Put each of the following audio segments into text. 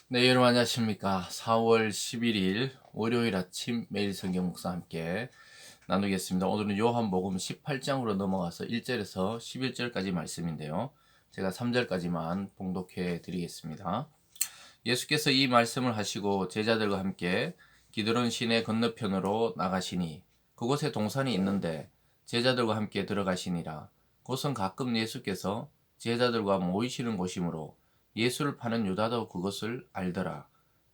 네, 여러분 안녕하십니까. 4월 11일 월요일 아침 매일 성경 묵상 함께 나누겠습니다. 오늘은 요한복음 18장으로 넘어가서 1절에서 11절까지 말씀인데요. 제가 3절까지만 봉독해 드리겠습니다. 예수께서 이 말씀을 하시고 제자들과 함께 기드론 시내 건너편으로 나가시니 그곳에 동산이 있는데 제자들과 함께 들어가시니라. 그것은 가끔 예수께서 제자들과 모이시는 곳이므로 예수를 파는 유다도 그것을 알더라.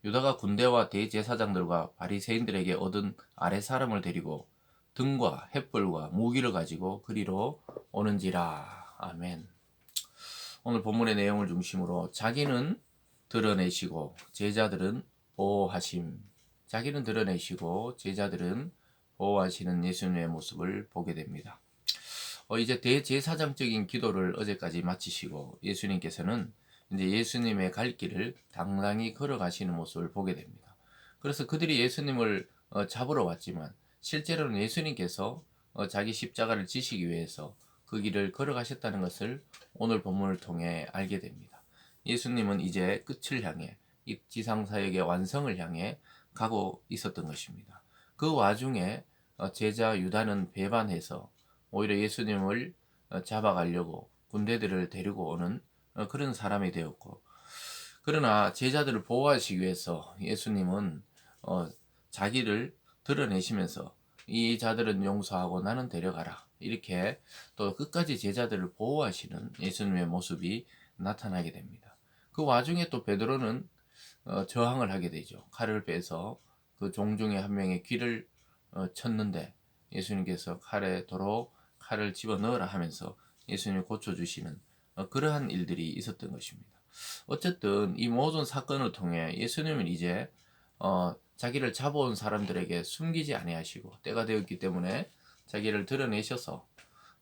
유다가 군대와 대제사장들과 바리새인들에게 얻은 아랫사람을 데리고 등과 횃불과 무기를 가지고 그리로 오는지라. 아멘. 오늘 본문의 내용을 중심으로 자기는 드러내시고 제자들은 보호하심. 자기는 드러내시고 제자들은 보호하시는 예수님의 모습을 보게 됩니다. 이제 대제사장적인 기도를 어제까지 마치시고 예수님께서는 이제 예수님의 갈 길을 당당히 걸어가시는 모습을 보게 됩니다. 그래서 그들이 예수님을 잡으러 왔지만 실제로는 예수님께서 자기 십자가를 지시기 위해서 그 길을 걸어가셨다는 것을 오늘 본문을 통해 알게 됩니다. 예수님은 이제 끝을 향해 이 지상사역의 완성을 향해 가고 있었던 것입니다. 그 와중에 제자 유다는 배반해서 오히려 예수님을 잡아가려고 군대들을 데리고 오는 그런 사람이 되었고, 그러나 제자들을 보호하시기 위해서 예수님은 자기를 드러내시면서 이 자들은 용서하고 나는 데려가라, 이렇게 또 끝까지 제자들을 보호하시는 예수님의 모습이 나타나게 됩니다. 그 와중에 또 베드로는 저항을 하게 되죠. 칼을 빼서 그 종중의 한 명의 귀를 쳤는데 예수님께서 도로 칼을 집어넣으라 하면서 예수님을 고쳐주시는 그러한 일들이 있었던 것입니다. 어쨌든 이 모든 사건을 통해 예수님은 이제 자기를 잡아온 사람들에게 숨기지 아니하시고 때가 되었기 때문에 자기를 드러내셔서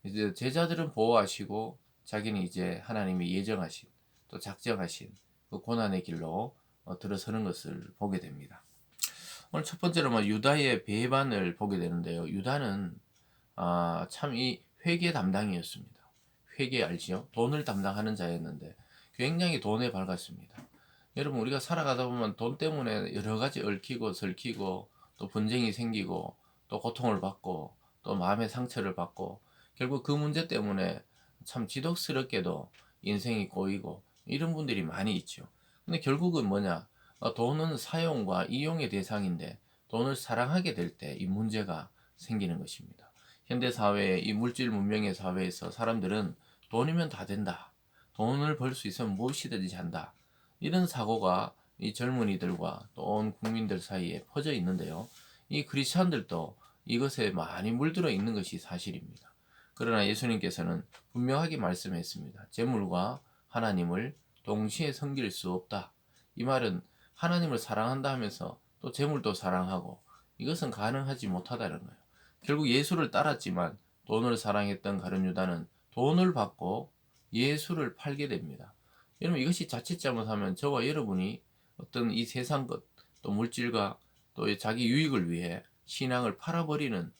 이제 제자들은 보호하시고 자기는 이제 하나님이 예정하신 또 작정하신 그 고난의 길로 들어서는 것을 보게 됩니다. 오늘 첫 번째로 유다의 배반을 보게 되는데요. 유다는 참 이 회계 담당이었습니다. 회계 알지요? 돈을 담당하는 자였는데 굉장히 돈에 밝았습니다. 여러분, 우리가 살아가다 보면 돈 때문에 여러 가지 얽히고 설키고 또 분쟁이 생기고 또 고통을 받고 또 마음의 상처를 받고 결국 그 문제 때문에 참 지독스럽게도 인생이 꼬이고 이런 분들이 많이 있죠. 근데 결국은 뭐냐? 돈은 사용과 이용의 대상인데 돈을 사랑하게 될 때 이 문제가 생기는 것입니다. 현대 사회의 이 물질 문명의 사회에서 사람들은 돈이면 다 된다. 돈을 벌 수 있으면 무엇이든지 한다. 이런 사고가 이 젊은이들과 또 온 국민들 사이에 퍼져 있는데요. 이 크리스찬들도 이것에 많이 물들어 있는 것이 사실입니다. 그러나 예수님께서는 분명하게 말씀했습니다. 재물과 하나님을 동시에 섬길 수 없다. 이 말은 하나님을 사랑한다 하면서 또 재물도 사랑하고 이것은 가능하지 못하다는 거예요. 결국 예수를 따랐지만 돈을 사랑했던 가룟 유다는 돈을 받고 예수를 팔게 됩니다. 여러분, 이것이 자칫 잘못하면 저와 여러분이 어떤 이 세상 것, 또 물질과 또 자기 유익을 위해 신앙을 팔아버리는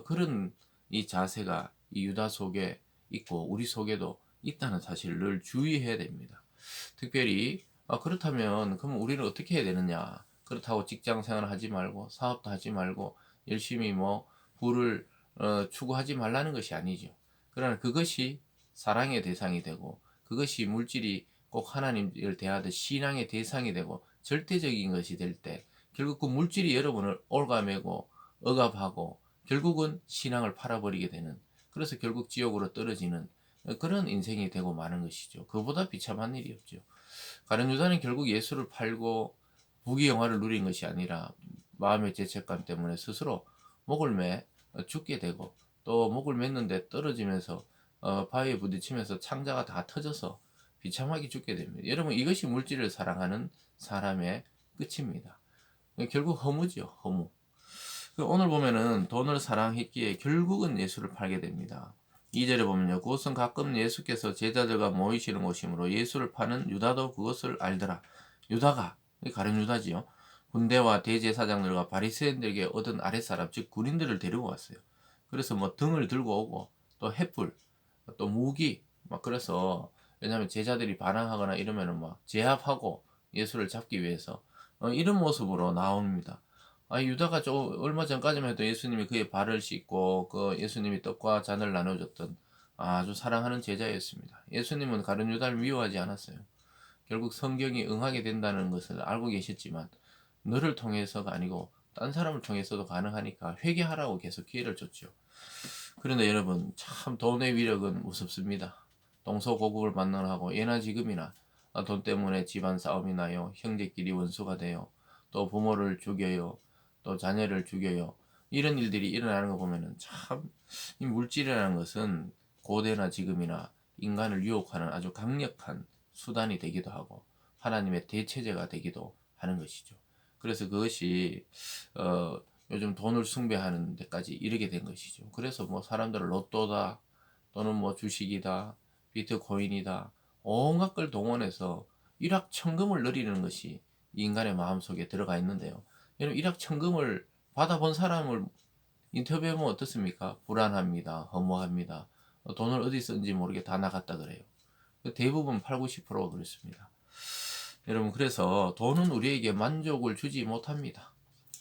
그런 이 자세가 이 유다 속에 있고 우리 속에도 있다는 사실을 늘 주의해야 됩니다. 특별히 그렇다면 그럼 우리는 어떻게 해야 되느냐? 그렇다고 직장 생활 하지 말고 사업도 하지 말고 열심히 부를 추구하지 말라는 것이 아니죠. 그러나 그것이 사랑의 대상이 되고 그것이 물질이 꼭 하나님을 대하듯 신앙의 대상이 되고 절대적인 것이 될 때 결국 그 물질이 여러분을 올가매고 억압하고 결국은 신앙을 팔아버리게 되는, 그래서 결국 지옥으로 떨어지는 그런 인생이 되고 마는 것이죠. 그보다 비참한 일이 없죠. 가룟 유다는 결국 예수를 팔고 부귀영화를 누린 것이 아니라 마음의 죄책감 때문에 스스로 목을 매 죽게 되고 또 목을 맸는데 떨어지면서 바위에 부딪히면서 창자가 다 터져서 비참하게 죽게 됩니다. 여러분, 이것이 물질을 사랑하는 사람의 끝입니다. 결국 허무죠, 허무. 오늘 보면은 돈을 사랑했기에 결국은 예수를 팔게 됩니다. 2절에 보면요. 그것은 가끔 예수께서 제자들과 모이시는 곳이므로 예수를 파는 유다도 그것을 알더라. 유다가, 가룟 유다지요. 군대와 대제사장들과 바리새인들에게 얻은 아랫사람, 즉 군인들을 데리고 왔어요. 그래서 등을 들고 오고 또 횃불, 또 무기, 그래서 왜냐하면 제자들이 반항하거나 이러면은 제압하고 예수를 잡기 위해서 이런 모습으로 나옵니다. 유다가 얼마 전까지만 해도 예수님이 그의 발을 씻고 그 예수님이 떡과 잔을 나눠줬던 아주 사랑하는 제자였습니다. 예수님은 가룟 유다를 미워하지 않았어요. 결국 성경이 응하게 된다는 것을 알고 계셨지만 너를 통해서가 아니고 딴 사람을 통해서도 가능하니까 회개하라고 계속 기회를 줬죠. 그런데 여러분, 참 돈의 위력은 무섭습니다. 동서고국을 만나하고 예나 지금이나 돈 때문에 집안 싸움이 나요. 형제끼리 원수가 돼요. 또 부모를 죽여요. 또 자녀를 죽여요. 이런 일들이 일어나는 거 보면은 참 이 물질이라는 것은 고대나 지금이나 인간을 유혹하는 아주 강력한 수단이 되기도 하고 하나님의 대체제가 되기도 하는 것이죠. 그래서 그것이 요즘 돈을 숭배하는 데까지 이르게 된 것이죠. 그래서 뭐 사람들은 로또다 또는 뭐 주식이다 비트코인이다 온갖 걸 동원해서 일확천금을 누리는 것이 인간의 마음속에 들어가 있는데요. 여러분 일확천금을 받아본 사람을 인터뷰해보면 어떻습니까? 불안합니다. 허무합니다. 돈을 어디 썼는지 모르게 다 나갔다 그래요. 대부분 8, 90%가 그렇습니다. 여러분 그래서 돈은 우리에게 만족을 주지 못합니다.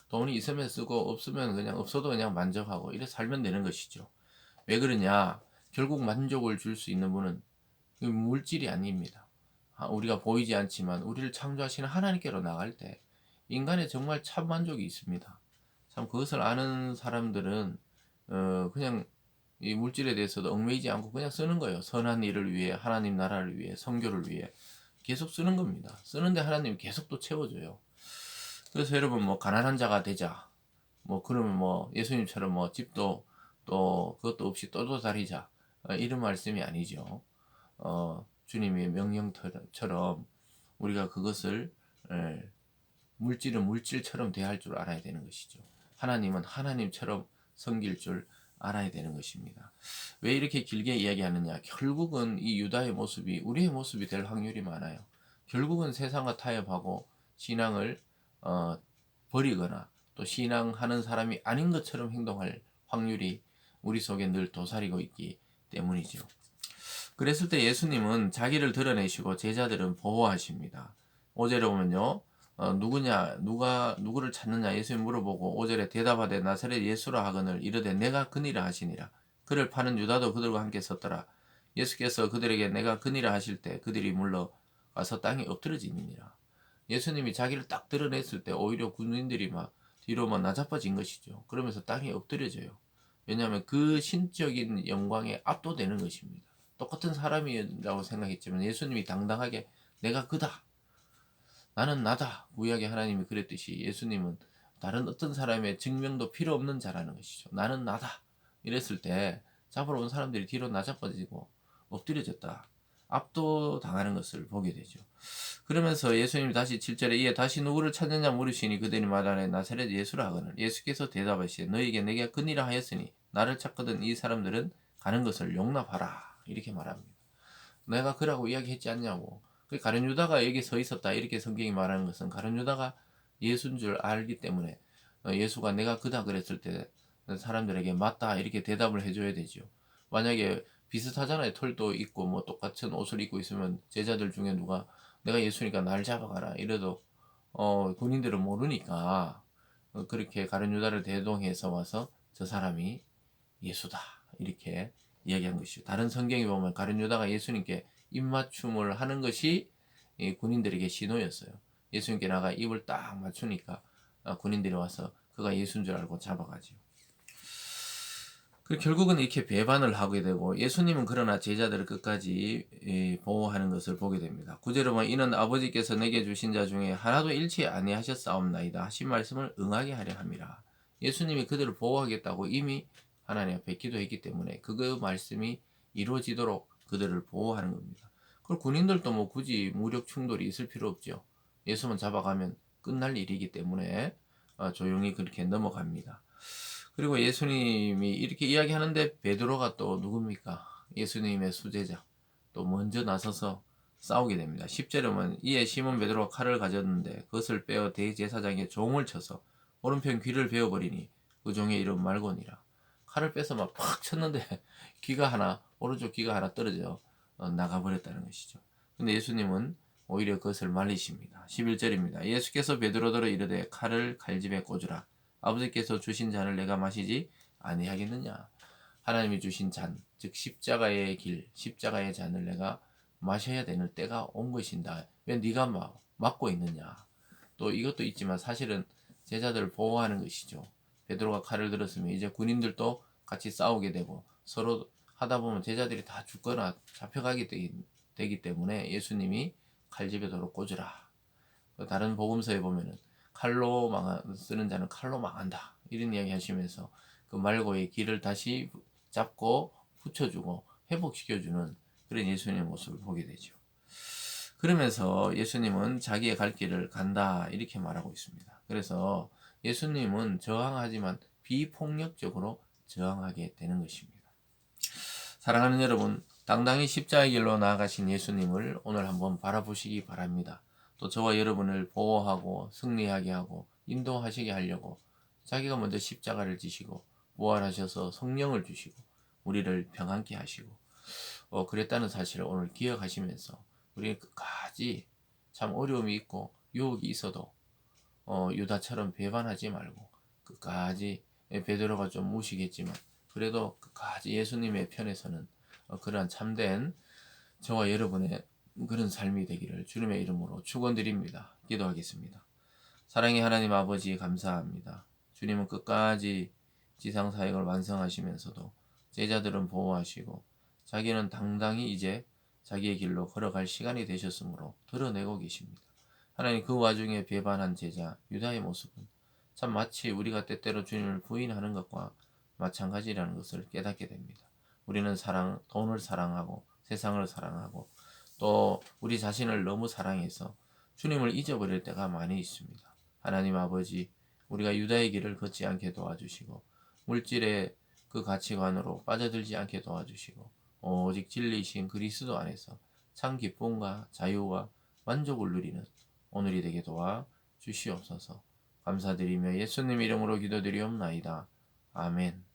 돈이 있으면 쓰고 없으면 그냥 없어도 그냥 만족하고 이래 살면 되는 것이죠. 왜 그러냐? 결국 만족을 줄 수 있는 분은 물질이 아닙니다. 우리가 보이지 않지만 우리를 창조하시는 하나님께로 나갈 때 인간의 정말 참 만족이 있습니다. 참 그것을 아는 사람들은 그냥 이 물질에 대해서도 얽매이지 않고 그냥 쓰는 거예요. 선한 일을 위해 하나님 나라를 위해 선교를 위해 계속 쓰는 겁니다. 쓰는데 하나님이 계속 또 채워줘요. 그래서 여러분 뭐 가난한 자가 되자 뭐 그러면 뭐 예수님처럼 뭐 집도 또 그것도 없이 떠도다니자 이런 말씀이 아니죠. 주님의 명령처럼 우리가 그것을 물질은 물질처럼 대할 줄 알아야 되는 것이죠. 하나님은 하나님처럼 섬길 줄 알아야 되는 것입니다. 왜 이렇게 길게 이야기하느냐? 결국은 이 유다의 모습이 우리의 모습이 될 확률이 많아요. 결국은 세상과 타협하고 신앙을 버리거나 또 신앙하는 사람이 아닌 것처럼 행동할 확률이 우리 속에 늘 도사리고 있기 때문이죠. 그랬을 때 예수님은 자기를 드러내시고 제자들은 보호하십니다. 5절에 보면요. 누구를 찾느냐 예수님 물어보고 5절에 대답하되 나사렛 예수라 하거늘 이르되 내가 그니라 하시니라. 그를 파는 유다도 그들과 함께 섰더라. 예수께서 그들에게 내가 그니라 하실 때 그들이 물러가서 땅에 엎드러지니라. 예수님이 자기를 딱 드러냈을 때 오히려 군인들이 막 뒤로 막 나자빠진 것이죠. 그러면서 땅에 엎드려져요. 왜냐하면 그 신적인 영광에 압도되는 것입니다. 똑같은 사람이라고 생각했지만 예수님이 당당하게 내가 그다. 나는 나다. 구약의 하나님이 그랬듯이 예수님은 다른 어떤 사람의 증명도 필요 없는 자라는 것이죠. 나는 나다. 이랬을 때 잡으러 온 사람들이 뒤로 나자빠지고 엎드려졌다. 압도당하는 것을 보게 되죠. 그러면서 예수님이 다시 7절에 이에 다시 누구를 찾느냐 물으시니 그들이 말하되 나사렛 예수라 하거늘 예수께서 대답하시되 너에게 내가 그니라 하였으니 나를 찾거든 이 사람들은 가는 것을 용납하라. 이렇게 말합니다. 내가 그라고 이야기했지 않냐고. 가룟 유다가 여기 서 있었다 이렇게 성경이 말하는 것은 가룟 유다가 예수인 줄 알기 때문에 예수가 내가 그다 그랬을 때 사람들에게 맞다 이렇게 대답을 해줘야 되죠. 만약에 비슷하잖아요. 털도 있고 뭐 똑같은 옷을 입고 있으면 제자들 중에 누가 내가 예수니까 날 잡아가라 이래도 군인들은 모르니까 그렇게 가룟 유다를 대동해서 와서 저 사람이 예수다 이렇게 이야기한 것이죠. 다른 성경에 보면 가룟 유다가 예수님께 입맞춤을 하는 것이 군인들에게 신호였어요. 예수님께 나가 입을 딱 맞추니까 군인들이 와서 그가 예수인 줄 알고 잡아가지요. 결국은 이렇게 배반을 하게 되고 예수님은 그러나 제자들을 끝까지 보호하는 것을 보게 됩니다. 9절에 보면 이는 아버지께서 내게 주신 자 중에 하나도 잃지 아니하셨사옵나이다 하신 말씀을 응하게 하려 함이라. 예수님이 그들을 보호하겠다고 이미 하나님 앞에 기도했기 때문에 그 말씀이 이루어지도록 그들을 보호하는 겁니다. 그걸 군인들도 뭐 굳이 무력 충돌이 있을 필요 없죠. 예수만 잡아가면 끝날 일이기 때문에 조용히 그렇게 넘어갑니다. 그리고 예수님이 이렇게 이야기하는데 베드로가 또 누굽니까? 예수님의 수제자. 또 먼저 나서서 싸우게 됩니다. 10절에 보면 이에 시몬 베드로가 칼을 가졌는데 그것을 빼어 대제사장의 종을 쳐서 오른편 귀를 베어버리니 그 종의 이름 말곤이라. 칼을 빼서 막 팍 쳤는데 오른쪽 귀가 하나 떨어져 나가버렸다는 것이죠. 근데 예수님은 오히려 그것을 말리십니다. 11절입니다. 예수께서 베드로더러 이르되 칼을 칼집에 꽂으라. 아버지께서 주신 잔을 내가 마시지 아니하겠느냐. 하나님이 주신 잔, 즉 십자가의 길, 십자가의 잔을 내가 마셔야 되는 때가 온 것인다. 왜 네가 막고 있느냐. 또 이것도 있지만 사실은 제자들을 보호하는 것이죠. 베드로가 칼을 들었으면 이제 군인들도 같이 싸우게 되고 서로 하다 보면 제자들이 다 죽거나 잡혀가게 되기 때문에 예수님이 칼집에 도로 꽂으라. 다른 복음서에 보면은 쓰는 자는 칼로 망한다. 이런 이야기 하시면서 그 말고의 길을 다시 잡고 붙여주고 회복시켜주는 그런 예수님의 모습을 보게 되죠. 그러면서 예수님은 자기의 갈 길을 간다 이렇게 말하고 있습니다. 그래서 예수님은 저항하지만 비폭력적으로 저항하게 되는 것입니다. 사랑하는 여러분, 당당히 십자가의 길로 나아가신 예수님을 오늘 한번 바라보시기 바랍니다. 또 저와 여러분을 보호하고 승리하게 하고 인도하시게 하려고 자기가 먼저 십자가를 지시고 부활하셔서 성령을 주시고 우리를 평안케 하시고 그랬다는 사실을 오늘 기억하시면서 우리는 끝까지 참 어려움이 있고 유혹이 있어도 유다처럼 배반하지 말고 끝까지 베드로가 좀 무시겠지만 그래도 끝까지 예수님의 편에 서는 그러한 참된 저와 여러분의 그런 삶이 되기를 주님의 이름으로 축원드립니다. 기도하겠습니다. 사랑의 하나님 아버지 감사합니다. 주님은 끝까지 지상사역을 완성하시면서도 제자들은 보호하시고 자기는 당당히 이제 자기의 길로 걸어갈 시간이 되셨으므로 드러내고 계십니다. 하나님 그 와중에 배반한 제자 유다의 모습은 참 마치 우리가 때때로 주님을 부인하는 것과 마찬가지라는 것을 깨닫게 됩니다. 우리는 돈을 사랑하고 세상을 사랑하고 또 우리 자신을 너무 사랑해서 주님을 잊어버릴 때가 많이 있습니다. 하나님 아버지, 우리가 유다의 길을 걷지 않게 도와주시고 물질의 그 가치관으로 빠져들지 않게 도와주시고 오직 진리이신 그리스도 안에서 참 기쁨과 자유와 만족을 누리는 오늘이 되게 도와 주시옵소서. 감사드리며 예수님 이름으로 기도드리옵나이다. 아멘.